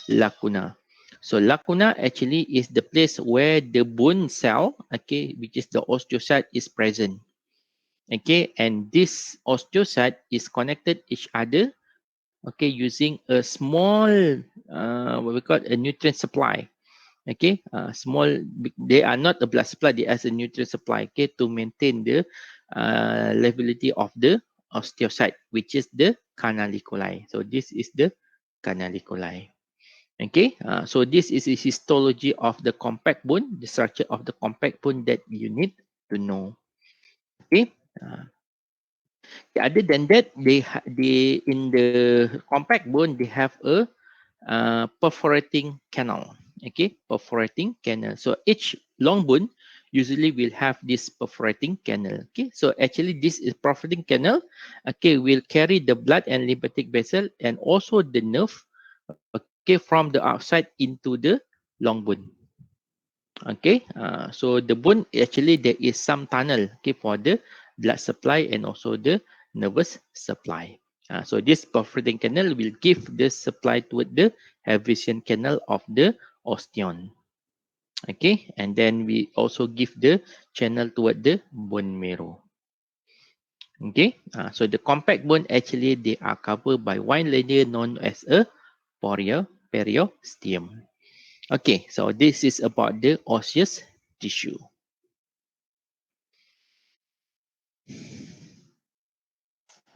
lacuna. So lacuna actually is the place where the bone cell, okay, which is the osteocyte, is present. Okay, and this osteocyte is connected each other, okay, using a small what we call a nutrient supply. Okay, small, they are not a blood supply, they are a nutrient supply, okay, to maintain the levelity of the osteocyte, which is the canaliculi. So this is the canaliculi. Okay, so this is a histology of the compact bone, the structure of the compact bone that you need to know. Okay, other than that, they in the compact bone they have a perforating canal. Okay, perforating canal. So each long bone usually will have this perforating canal. Okay, so actually this is perforating canal. Okay, will carry the blood and lymphatic vessel and also the nerve. Okay, from the outside into the long bone. Okay, so the bone actually there is some tunnel, okay, for the blood supply and also the nervous supply. So this perforating canal will give the supply toward the Havesian canal of the osteon. Okay, and then we also give the channel toward the bone marrow. Okay, so the compact bone actually they are covered by one layer known as a periosteum. Okay, so this is about the osseous tissue.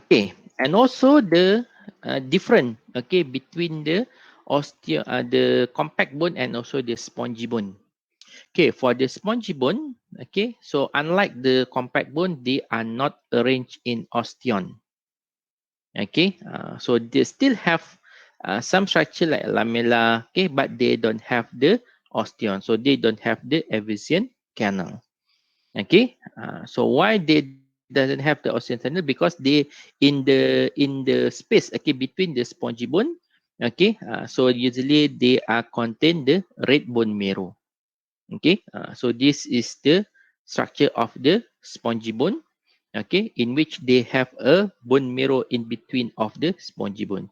Okay, and also the different, okay, between the compact bone and also the spongy bone. Okay, for the spongy bone, okay, so unlike the compact bone, they are not arranged in osteon. Okay, so they still have some structure like lamella, okay, but they don't have the osteon, so they don't have the Avesian canal. Okay, so why they doesn't have the osteon canal? Because they in the space, okay, between the spongy bone, okay, so usually they are contain the red bone marrow. Okay, so this is the structure of the spongy bone, okay, in which they have a bone marrow in between of the spongy bone.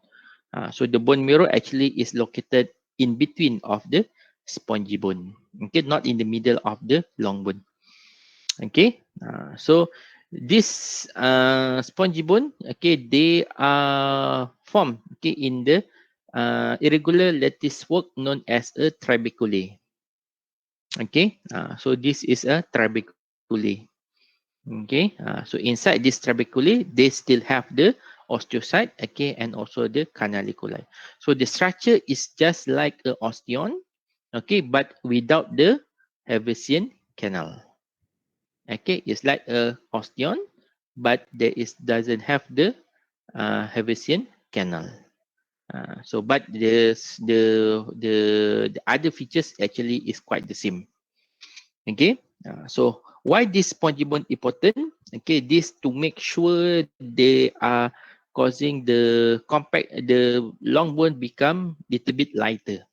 So the bone marrow actually is located in between of the spongy bone, okay, not in the middle of the long bone. Okay, so this spongy bone, okay, they are formed, okay, in the irregular lattice work known as a trabeculae. Okay, so this is a trabeculae. Okay, so inside this trabeculae, they still have the osteocyte, okay, and also the canaliculi. So the structure is just like a osteon, okay, but without the Havesian canal. Okay, it's like a osteon, but there is doesn't have the Havesian canal. So, but the other features actually is quite the same. Okay, so why this spongy bone important? Okay, this to make sure they are causing the long bone become little bit lighter.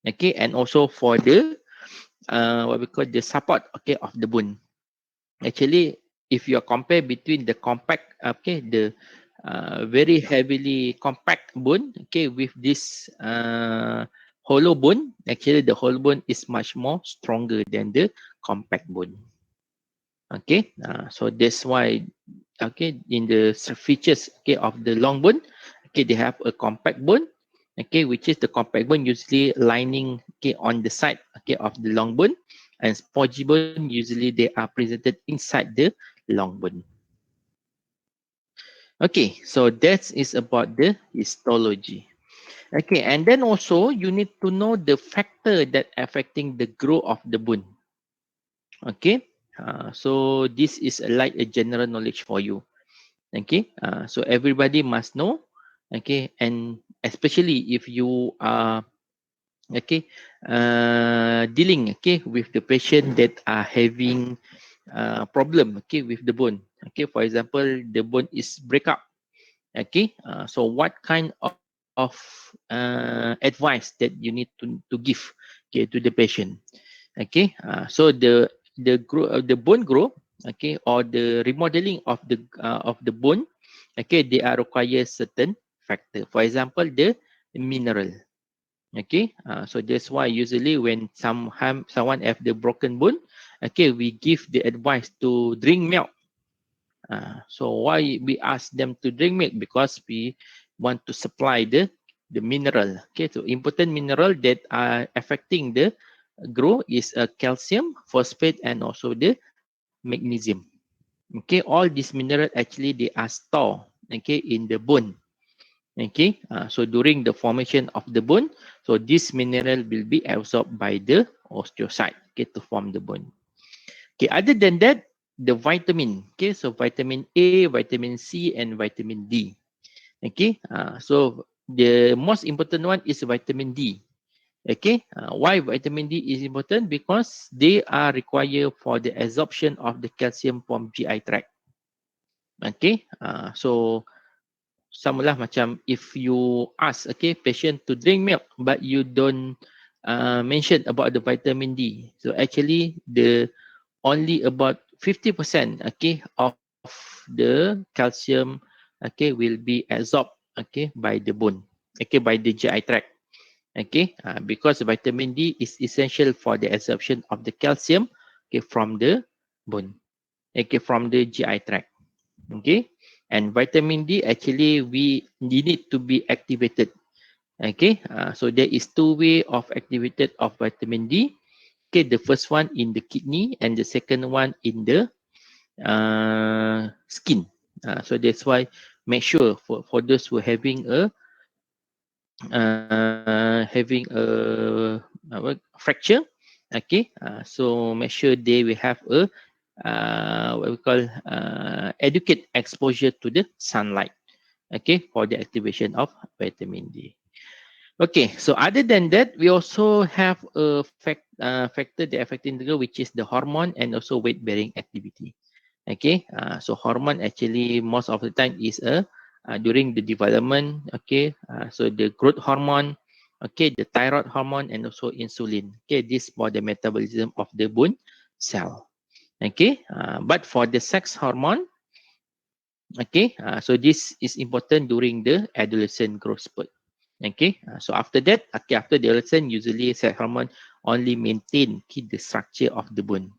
Okay, and also for the what we call the support, okay, of the bone. Actually, if you are compare between the compact, okay, the very heavily compact bone, okay, with this hollow bone, actually the hollow bone is much more stronger than the compact bone. Okay, so that's why, okay, in the features, okay, of the long bone, okay, they have a compact bone, okay, which is the compact bone usually lining, okay, on the side, okay, of the long bone, and spongy bone usually they are presented inside the long bone. Okay, so that is about the histology. Okay, and then also you need to know the factor that affecting the growth of the bone. Okay, so this is like a general knowledge for you. Okay, so everybody must know. Okay, and especially if you are, okay, dealing, okay, with the patient that are having problem, okay, with the bone. Okay, for example, the bone is break up. Okay, so what kind of advice that you need to give, okay, to the patient. Okay, so the bone grow, okay, or the remodeling of the bone, okay, they are require certain factor. For example, the mineral. Okay, so that's why usually when someone have the broken bone, okay, we give the advice to drink milk. So why we ask them to drink milk? Because we want to supply the mineral. Okay, so important mineral that are affecting the growth is calcium, phosphate, and also the magnesium. Okay, all these mineral actually they are stored, okay, in the bone. Okay, so during the formation of the bone, so this mineral will be absorbed by the osteocyte, okay, to form the bone. Okay, other than that, the vitamin, okay, so vitamin A, vitamin C, and vitamin D. Okay, so the most important one is vitamin D. Okay, why vitamin D is important? Because they are required for the absorption of the calcium from GI tract. Okay, so sama lah macam if you ask, okay, patient to drink milk but you don't mention about the vitamin D. So actually the only about 50%, okay, of the calcium, okay, will be absorbed, okay, by the bone, okay, by the GI tract. Okay, because vitamin D is essential for the absorption of the calcium, okay, from the bone, okay, from the GI tract. Okay, and vitamin D actually we need it to be activated. Okay, so there is two way of activated of vitamin D. Okay, the first one in the kidney and the second one in the skin. So that's why make sure for those who having having a fracture. Okay, so make sure they will have a what we call adequate exposure to the sunlight. Okay, for the activation of vitamin D. Okay, so other than that, we also have a factor that affecting the girl, which is the hormone and also weight bearing activity. Okay, so hormone actually most of the time is during the development. Okay, so the growth hormone, okay, the thyroid hormone, and also insulin. Okay, this for the metabolism of the bone cell. Okay, but for the sex hormone, okay, so this is important during the adolescent growth spurt. Okay, so after that, okay, after the adolescent, usually sex hormone only maintain keep the structure of the bone.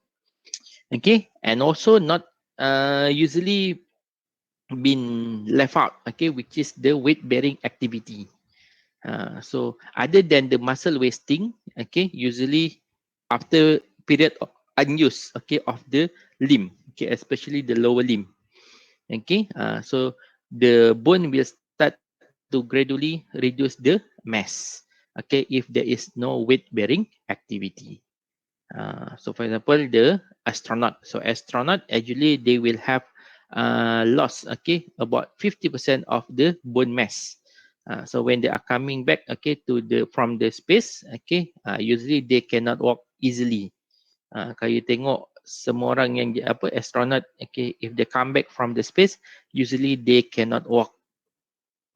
Okay, and also not usually been left out, okay, which is the weight bearing activity. So other than the muscle wasting, okay, usually after period of unuse, okay, of the limb, okay, especially the lower limb. Okay, so the bone will start to gradually reduce the mass, okay, if there is no weight bearing activity. So for example, the astronaut. So astronaut actually they will have lost, okay, about 50% of the bone mass. So when they are coming back, okay, to the from the space, okay, usually they cannot walk easily. Kalau you tengok semua orang yang apa astronaut, okay, if they come back from the space, usually they cannot walk.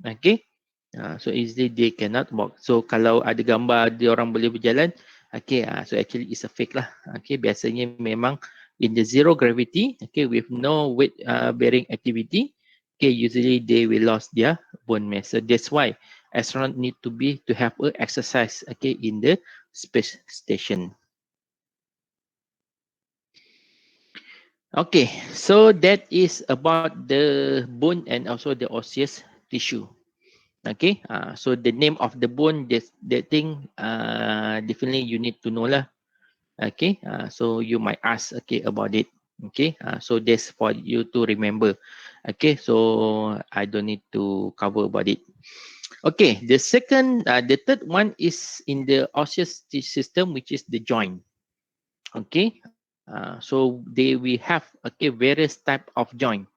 Okay, so easily they cannot walk. So kalau ada gambar dia orang boleh berjalan, okay, so actually it's a fake lah. Okay, biasanya memang in the zero gravity, okay, with no weight bearing activity, okay, usually they will lost their bone mass. So that's why astronaut need to have a exercise, okay, in the space station. Okay, so that is about the bone and also the osseous tissue. Okay, so the name of the bone, that thing, definitely you need to know lah. Okay, so you might ask, okay, about it. Okay, so that's for you to remember. Okay, so I don't need to cover about it. Okay, the third one is in the osseous system, which is the joint. Okay, so they we have, okay, various type of joint.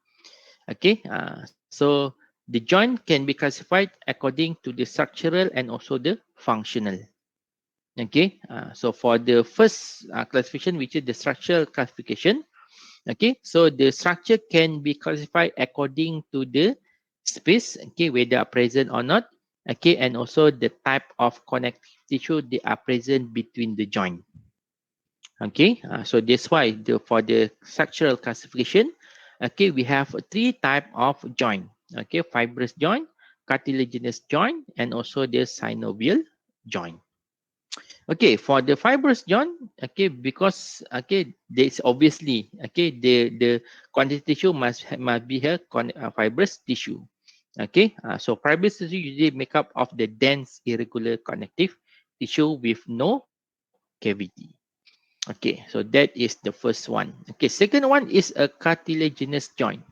Okay, so the joint can be classified according to the structural and also the functional. Okay, so for the first classification, which is the structural classification, okay, so the structure can be classified according to the space, okay, whether are present or not, okay, and also the type of connective tissue they are present between the joint. Okay, so that's why for the structural classification, okay, we have three type of joint. Okay, fibrous joint, cartilaginous joint, and also the synovial joint. Okay, for the fibrous joint, okay, because okay, there's obviously okay the connective tissue must be a fibrous tissue. Okay, so fibrous tissue usually make up of the dense irregular connective tissue with no cavity. Okay, so that is the first one. Okay, second one is a cartilaginous joint.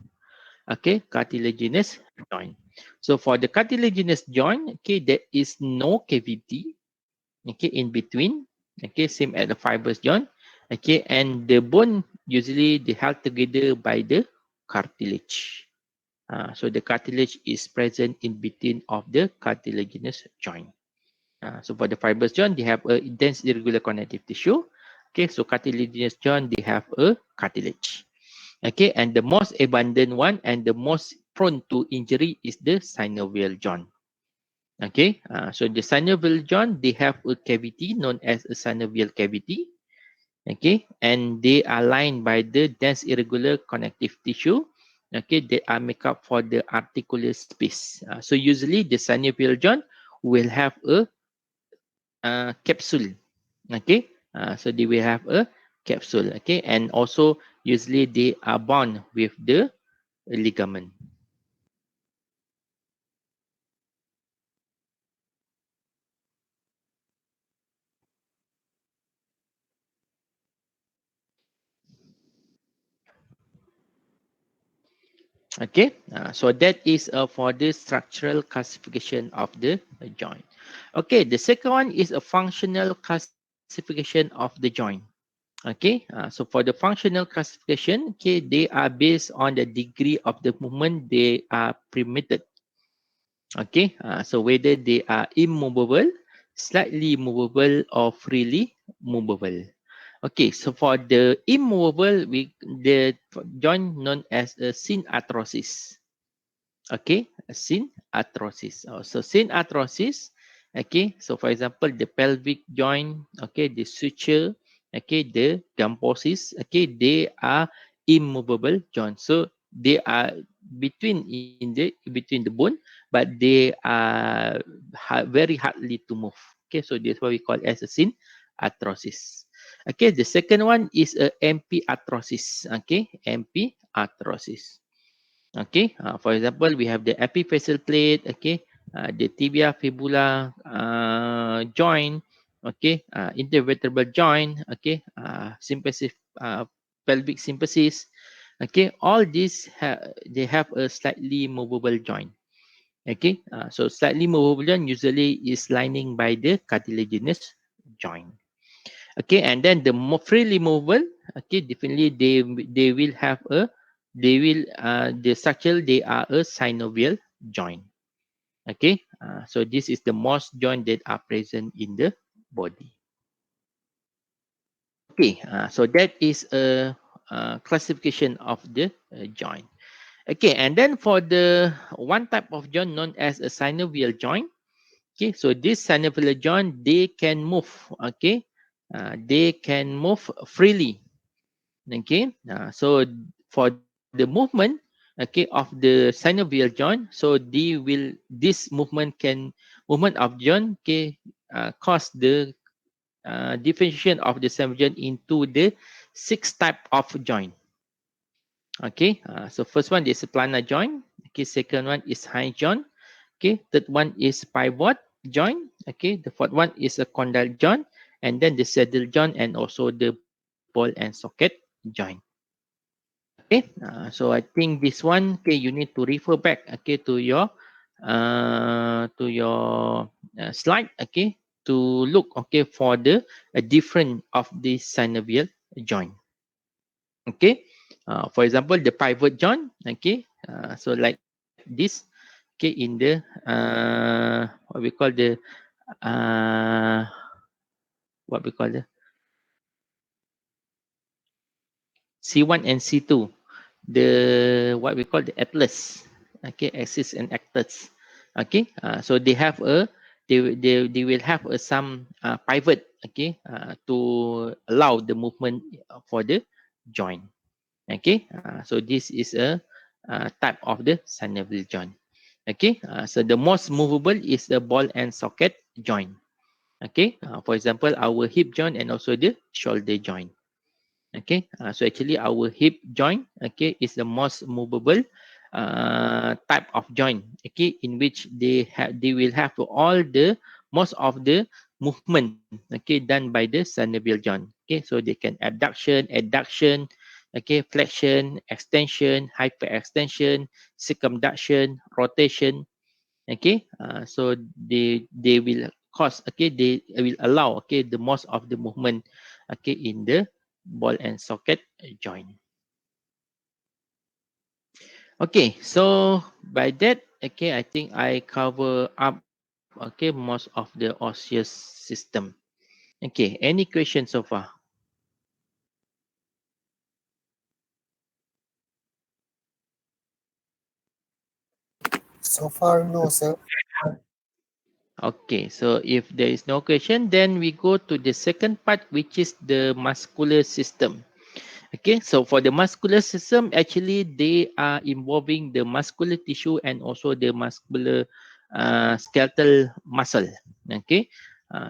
Okay, cartilaginous joint. So for the cartilaginous joint, okay, there is no cavity, okay, in between, okay, same as the fibrous joint, okay, and the bone usually they held together by the cartilage. So the cartilage is present in between of the cartilaginous joint. So for the fibrous joint, they have a dense irregular connective tissue. Okay, so cartilaginous joint, they have a cartilage. Okay, and the most abundant one and the most prone to injury is the synovial joint. Okay, so the synovial joint, they have a cavity known as a synovial cavity. Okay, and they are lined by the dense irregular connective tissue. Okay, they are make up for the articular space. So usually the synovial joint will have a capsule. Okay, so they will have a capsule. Okay, and also usually they are bound with the ligament. Okay, so that is for the structural classification of the joint. Okay, the second one is a functional classification of the joint. Okay, so for the functional classification, okay, they are based on the degree of the movement they are permitted. Okay, so whether they are immovable, slightly movable, or freely movable. Okay, so for the immovable, we the joint known as a synarthrosis. Okay, synarthrosis. So synarthrosis. Okay, so for example, the pelvic joint. Okay, the suture. Okay, the gamposis. Okay, they are immovable joints. So they are between the bone, but they are very hardly to move. Okay, so that's what we call as a synarthrosis. Okay, the second one is a MP arthrosis. Okay, MP arthrosis. Okay, for example, we have the epiphyseal plate, okay, the tibia fibula joint, okay, intervertebral joint, okay, symphysis, pelvic symphysis, okay, all these they have a slightly movable joint. Okay, so slightly movable joint usually is lining by the cartilaginous joint. Okay, and then the freely movable, okay, definitely they will have a they will the structure they are a synovial joint. Okay, so this is the most joint that are present in the body. Okay, so that is a classification of the joint. Okay, and then for the one type of joint known as a synovial joint. Okay, so this synovial joint they can move. Okay, they can move freely. Okay, so for the movement, okay, of the synovial joint, so they will this movement of joint, okay, cause the differentiation of the synovial joint into the six type of joint. Okay, so first one is a planar joint. Okay, second one is high joint. Okay, third one is pivot joint. Okay, the fourth one is a condyle joint, and then the saddle joint and also the ball and socket joint. Okay, so I think this one, okay, you need to refer back, okay, to your slide, okay, to look, okay, for the different of the synovial joint. Okay, for example, the pivot joint, okay, so like this, okay, in the what we call the uh, what we call the C1 and C2, the what we call the atlas, okay, axis and actors. Okay, so they will have some pivot, okay, to allow the movement for the joint. Okay, so this is a type of the synovial joint. Okay, so the most movable is the ball and socket joint. Okay, for example, our hip joint and also the shoulder joint. Okay, so actually our hip joint, okay, is the most movable type of joint, okay, in which they will have all the most of the movement, okay, done by the synovial joint. Okay, so they can abduction, adduction, okay, flexion, extension, hyperextension, circumduction, rotation. Okay, so they will cause, okay, they will allow, okay, the most of the movement, okay, in the ball and socket joint. Okay, so by that, okay, I think I cover up, okay, most of the osseous system. Okay, any questions so far? So far, no, sir. Okay, so if there is no question, then we go to the second part, which is the muscular system. Okay, so for the muscular system, actually they are involving the muscular tissue and also the muscular skeletal muscle. Okay,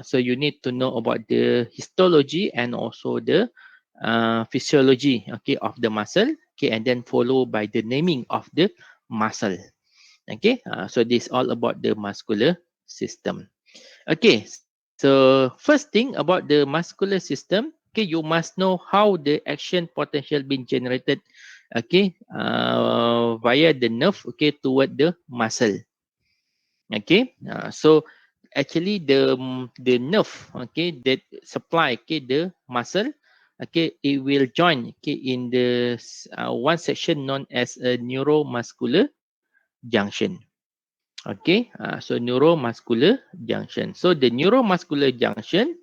so you need to know about the histology and also the physiology, okay, of the muscle. Okay, and then follow by the naming of the muscle. Okay, so this is all about the muscular system. Okay, so first thing about the muscular system, okay, you must know how the action potential being generated, okay, via the nerve, okay, toward the muscle. Okay, so actually the nerve, okay, that supply, okay, the muscle, okay, it will join, okay, in the one section known as a neuromuscular junction. Okay, so neuromuscular junction. So the neuromuscular junction,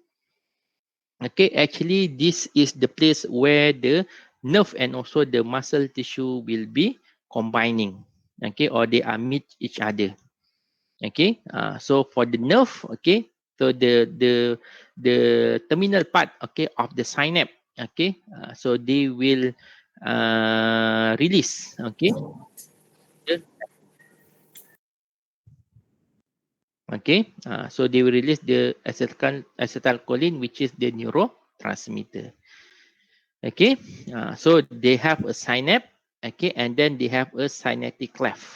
okay, actually this is the place where the nerve and also the muscle tissue will be combining, okay, or they are meet each other. Okay, so for the nerve, okay, so the terminal part, okay, of the synapse, okay, so they will release, okay, the okay, so they will release the acetylcholine, which is the neurotransmitter. Okay, so they have a synapse, okay, and then they have a synaptic cleft.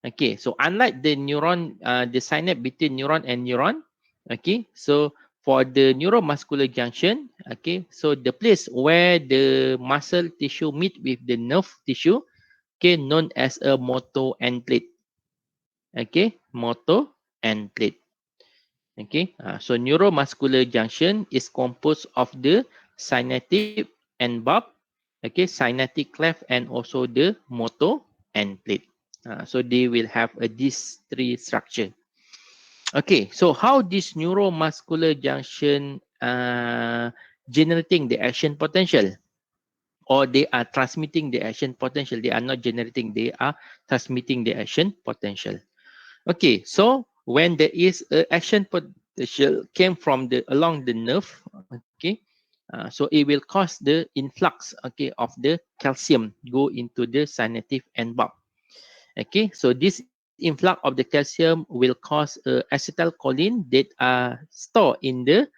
Okay, so unlike the neuron, the synapse between neuron and neuron, okay, so for the neuromuscular junction, okay, so the place where the muscle tissue meet with the nerve tissue, okay, known as a motor end plate. Okay, motor end plate. Okay, so neuromuscular junction is composed of the synaptic and bulb, okay, synaptic cleft, and also the motor end plate. So they will have these three structure. Okay, so how this neuromuscular junction generating the action potential, or they are transmitting the action potential? They are not generating; they are transmitting the action potential. Okay, so when there is a action potential came from the along the nerve, okay, so it will cause the influx, okay, of the calcium go into the synaptic and bulb. Okay, so this influx of the calcium will cause acetylcholine that are stored in the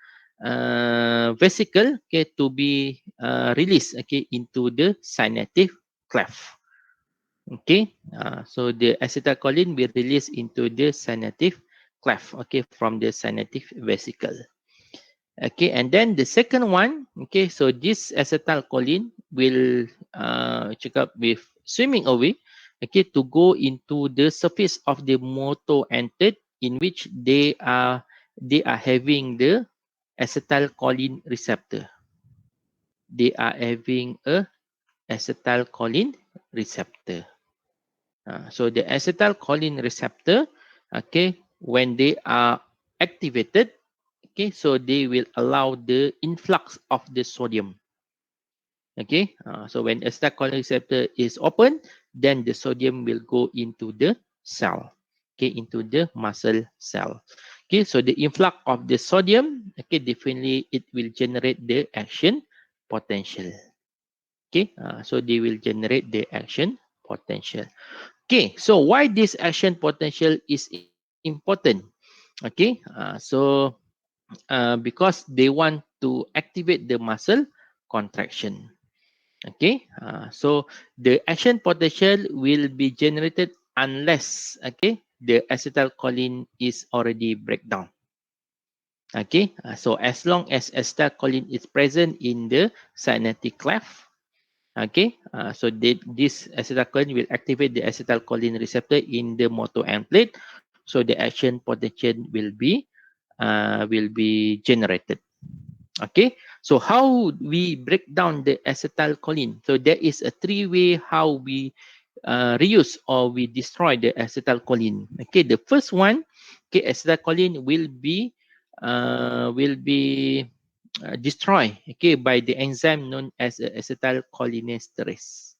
vesicle, okay, to be released, okay, into the synaptic cleft. Okay, so the acetylcholine will release into the synaptic cleft, okay, from the synaptic vesicle. Okay, and then the second one, okay, so this acetylcholine will check up with swimming away, okay, to go into the surface of the motor entered, in which they are having the acetylcholine receptor. They are having a acetylcholine receptor. So the acetylcholine receptor, okay, when they are activated, okay, so they will allow the influx of the sodium. Okay, so when acetylcholine receptor is open, then the sodium will go into the cell, okay, into the muscle cell. Okay, so the influx of the sodium, okay, definitely it will generate the action potential. Okay, so they will generate the action potential. Okay, so why this action potential is important? Okay, so because they want to activate the muscle contraction. Okay, so the action potential will be generated unless, okay, the acetylcholine is already breakdown. Okay, so as long as acetylcholine is present in the synaptic cleft, okay, so this acetylcholine will activate the acetylcholine receptor in the motor end plate, so the action potential will be generated. Okay, so how we break down the acetylcholine? So there is a three-way how we reuse or we destroy the acetylcholine. Okay, the first one, okay, acetylcholine will be destroyed, okay, by the enzyme known as acetylcholinesterase.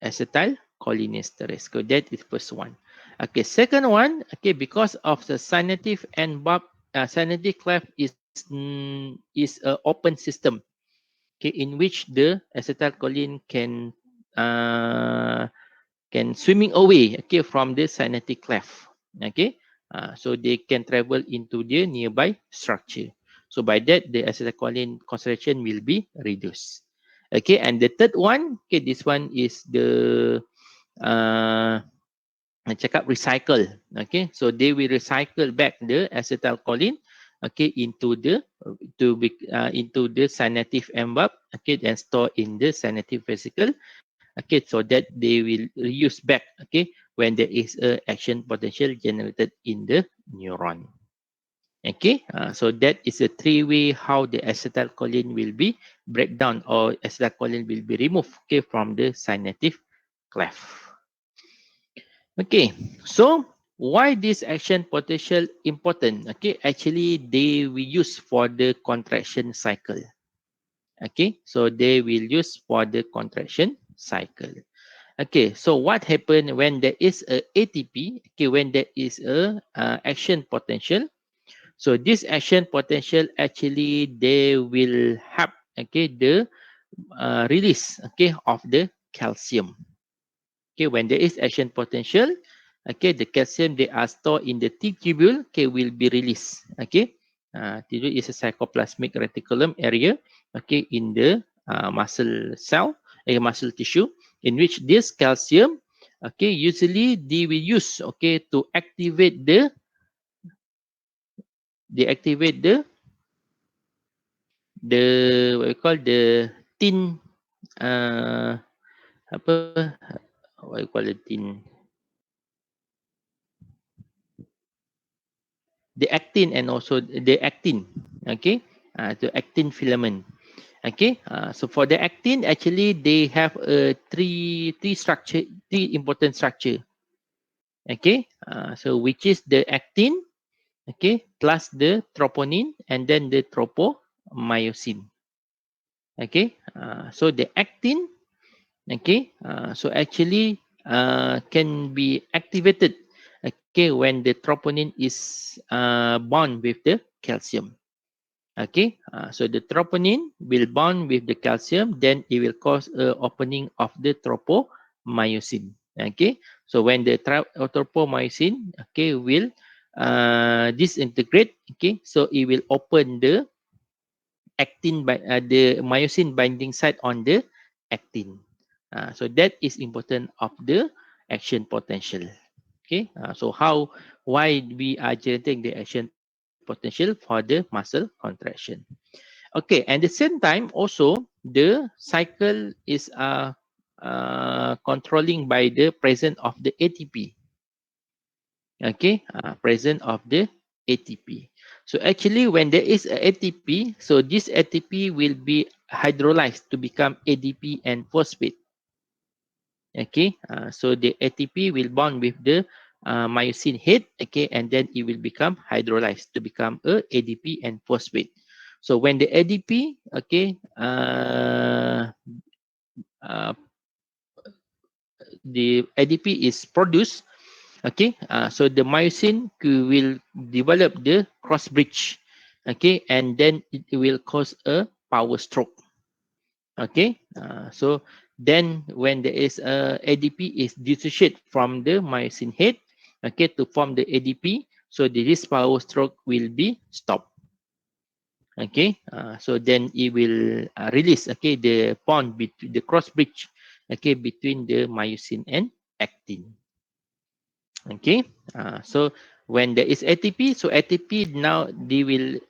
Acetylcholinesterase. So that is first one. Okay, second one, okay, because of the synaptic and synaptic cleft is a open system, okay, in which the acetylcholine can swimming away, okay, from the synaptic cleft. Okay, so they can travel into the nearby structure. So by that, the acetylcholine concentration will be reduced. Okay, and the third one, okay, this one is the uh, I check out recycle. Okay, so they will recycle back the acetylcholine, okay, into the synaptic envelope, okay, and store in the synaptic vesicle, okay, so that they will reuse back, okay, when there is a action potential generated in the neuron. Okay, so that is a three-way how the acetylcholine will be break down or acetylcholine will be removed, okay, from the synaptic cleft. Okay, so why this action potential important? Okay, actually they will use for the contraction cycle. Okay, so they will use for the contraction cycle. Okay, so what happened when there is a ATP? Okay, when there is a action potential. So this action potential actually they will have, okay, the release, okay, of the calcium. Okay, when there is action potential, okay, the calcium they are stored in the T tubule, okay, will be released. Okay, tubule is a psychoplasmic reticulum area, okay, in the muscle cell, muscle tissue, in which this calcium, okay, usually they will use, okay, to activate the what we call the tin, uh, apa, what you call the tin, the actin and also the actin, okay, the actin filament. Okay, so for the actin, actually they have a three important structure. Okay, so which is the actin, okay, plus the troponin and then the tropomyosin. Okay, so the actin, okay, so actually can be activated, okay, when the troponin is bound with the calcium. Okay, so the troponin will bond with the calcium, then it will cause a opening of the tropomyosin. Okay, so when the tropomyosin, okay, will disintegrate, okay, so it will open the actin by the myosin binding site on the actin. So that is important of the action potential. Okay, so why we are generating the action potential for the muscle contraction. Okay, and the same time also the cycle is controlling by the presence of the ATP. Okay, presence of the ATP. So actually when there is a ATP, so this ATP will be hydrolyzed to become ADP and phosphate. Okay, so the ATP will bond with the myosin head, okay, and then it will become hydrolyzed to become a ADP and phosphate. So when the ADP, okay, uh, the ADP is produced, okay, so the myosin will develop the cross bridge, okay, and then it will cause a power stroke. Okay, so then when there is ADP is dissociated from the myosin head, okay, to form the ADP, So this power stroke will be stopped. Okay, so then it will release, okay, the bond between the cross bridge, okay, between the myosin and actin. Okay, so when there is ATP, so ATP now they will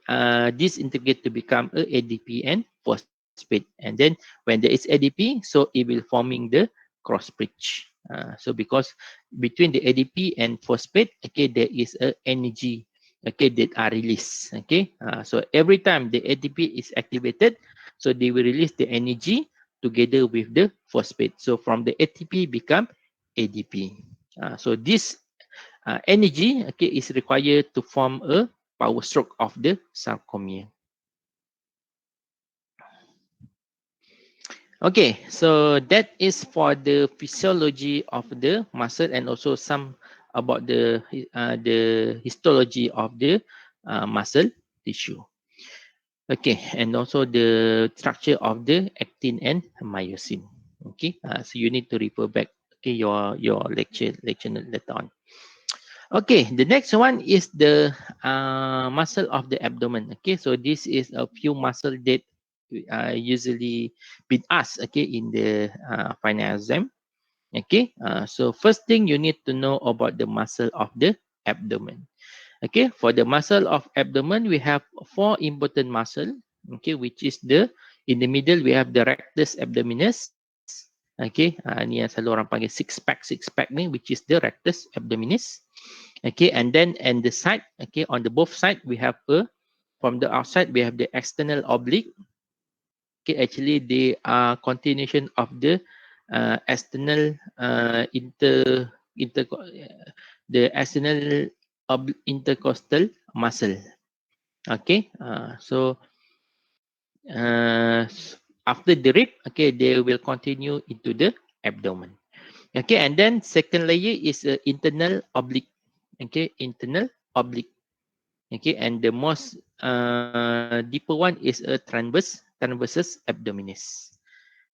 disintegrate to become a ADP and phosphate, and then when there is ADP, so it will forming the cross bridge. So because between the ADP and phosphate, okay, there is a energy, okay, that are released. Okay, so every time the ATP is activated, so they will release the energy together with the phosphate. So from the ATP become ADP. So this energy, okay, is required to form a power stroke of the sarcomere. Okay, so that is for the physiology of the muscle and also some about the histology of the muscle tissue. Okay, and also the structure of the actin and myosin. Okay, so you need to refer back, okay, your lecture note later on. Okay, the next one is the muscle of the abdomen. Okay, so this is a few muscle that usually been asked, okay, in the final exam. Okay, so first thing you need to know about the muscle of the abdomen. Okay, for the muscle of abdomen, we have four important muscle. Okay, which is the in the middle we have the rectus abdominis. Okay, ni yang selalu orang panggil six pack ni, which is the rectus abdominis. Okay, and then and the side, okay, on the both side we have a from the outside we have the external oblique. Okay, actually they are continuation of the external the external intercostal muscle. Okay, so after the rib, okay, they will continue into the abdomen. Okay, and then second layer is internal oblique. Okay, internal oblique. Okay, and the most deeper one is a transversus abdominis.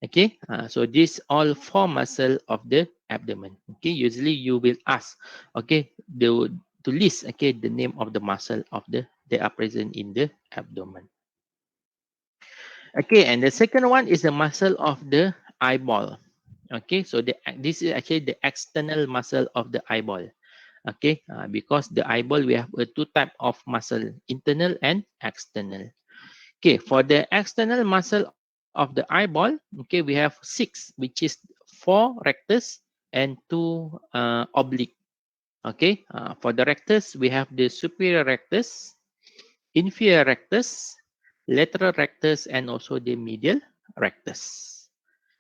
Okay, so these all four muscle of the abdomen. Okay, usually you will ask, okay, to list, okay, the name of the muscle of the they are present in the abdomen. Okay, and the second one is the muscle of the eyeball. Okay, so this is actually the external muscle of the eyeball. Okay, because the eyeball we have two type of muscle, internal and external. Okay, for the external muscle of the eyeball, okay, we have six, which is four rectus and two oblique. Okay, for the rectus we have the superior rectus, inferior rectus, lateral rectus, and also the medial rectus.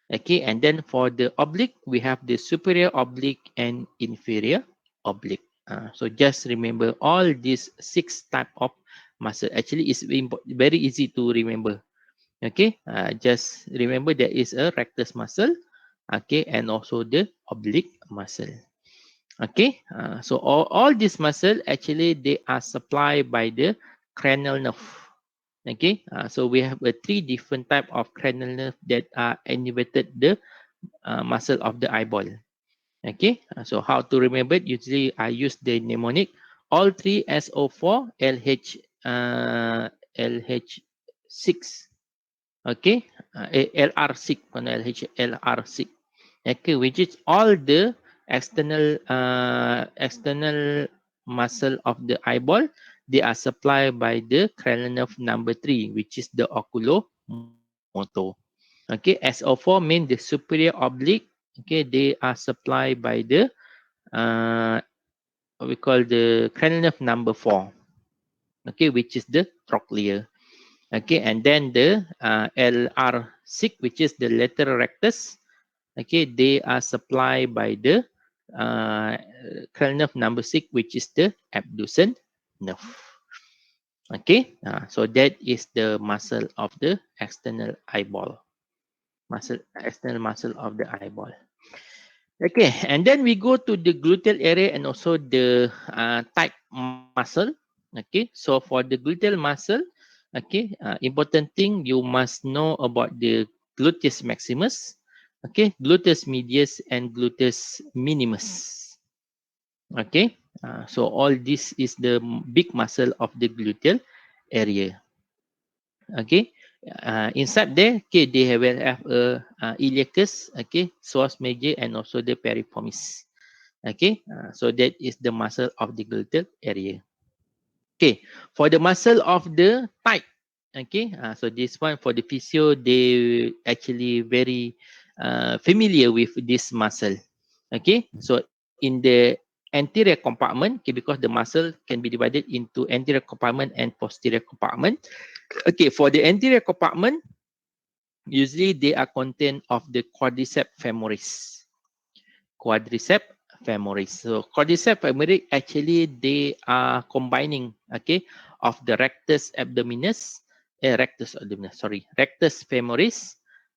Okay, and then for the oblique, we have the superior oblique and inferior oblique. So just remember all these six type of muscle. Actually, it's very easy to remember. Okay, just remember there is a rectus muscle. Okay, and also the oblique muscle. Okay, so all these muscle actually they are supplied by the cranial nerve. Okay, so we have three different type of cranial nerve that are innervated the muscle of the eyeball. Okay, so how to remember it? Usually I use the mnemonic all three SO4 LH6. Okay, LR6, LR6. Okay, which is all the external muscle of the eyeball. They are supplied by the cranial nerve number 3, which is the oculomotor. Okay, SO4 mean the superior oblique. Okay, they are supplied by the what we call the cranial nerve number 4. Okay, which is the trochlea. Okay, and then the LR6, which is the lateral rectus. Okay, they are supplied by the uh, cranial nerve number 6, which is the abducens nerve. Okay, so that is the muscle of the external eyeball. External muscle of the eyeball. Okay, and then we go to the gluteal area and also the tight muscle. Okay, so for the gluteal muscle, okay, important thing you must know about the gluteus maximus, okay, gluteus medius and gluteus minimus. Okay, So all this is the big muscle of the gluteal area. Okay. Inside there, okay, they will have a iliacus, okay, psoas major, and also the piriformis. Okay. So that is the muscle of the gluteal area. Okay. For the muscle of the thigh, okay, so this one for the physio, they actually very familiar with this muscle. Okay. So in the anterior compartment, okay, because the muscle can be divided into anterior compartment and posterior compartment. Okay, for the anterior compartment, usually they are content of the quadriceps femoris. Quadriceps femoris. So quadriceps femoris actually they are combining, okay, of the rectus femoris,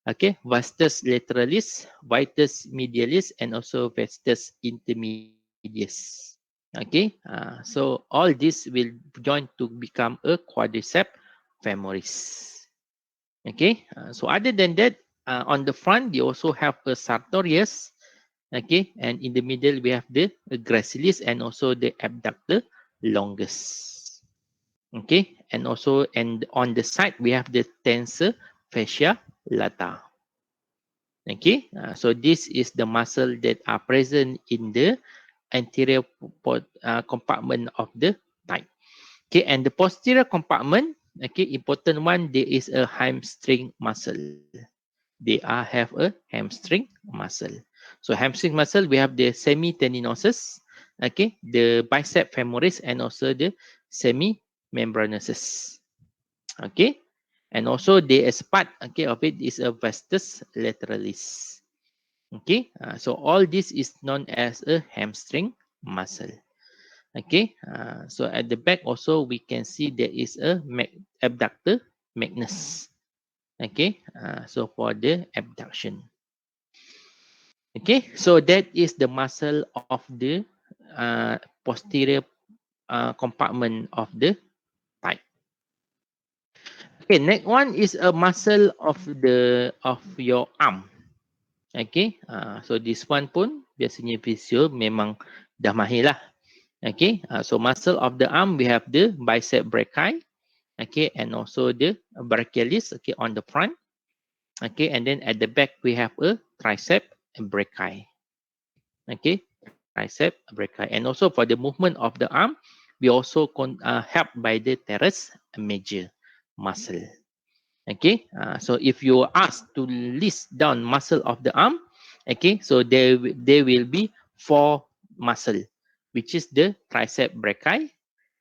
okay, vastus lateralis, vitus medialis, and also vastus intermedius. Okay, so all this will join to become a quadriceps femoris. Okay, so other than that, on the front, they also have a sartorius. Okay, and in the middle, we have the gracilis and also the abductor longus. Okay, and on the side, we have the tensor fascia lata. Okay, so this is the muscle that are present in the anterior compartment of the thigh. Okay, and the posterior compartment, okay, important one, there is a hamstring muscle. Have a hamstring muscle. So hamstring muscle, we have the semitendinosus, okay, the bicep femoris, and also the semimembranosus. Okay, and also the as part, okay, of it is a vastus lateralis. Okay, so all this is known as a hamstring muscle. Okay, so at the back also we can see there is a abductor magnus. Okay, so for the abduction. Okay, so that is the muscle of the posterior compartment of the thigh. Okay, next one is a muscle of your arm. Okay, so this one pun biasanya physio memang dah mahir lah. Okay, so muscle of the arm we have the bicep brachii. Okay, and also the brachialis. Okay, on the front. Okay, and then at the back we have a tricep brachii. Okay, tricep brachii, and also for the movement of the arm, we also helped by the teres major muscle. Okay, so if you are asked to list down muscle of the arm, okay, so there will be 4 muscle, which is the tricep brachii,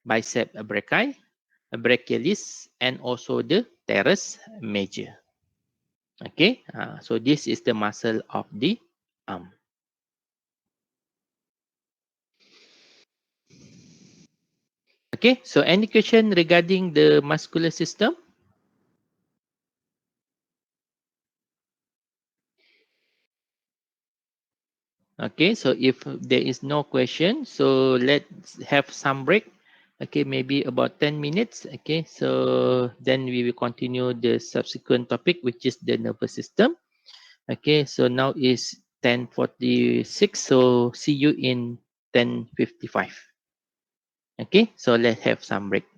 bicep brachii, brachialis, and also the teres major. Okay, so this is the muscle of the arm. Okay, so any question regarding the muscular system? Okay, so if there is no question, so let's have some break. Okay, maybe about 10 minutes. Okay, so then we will continue the subsequent topic, which is the nervous system. Okay, so now is 10:46, so see you in 10:55. Okay, so let's have some break.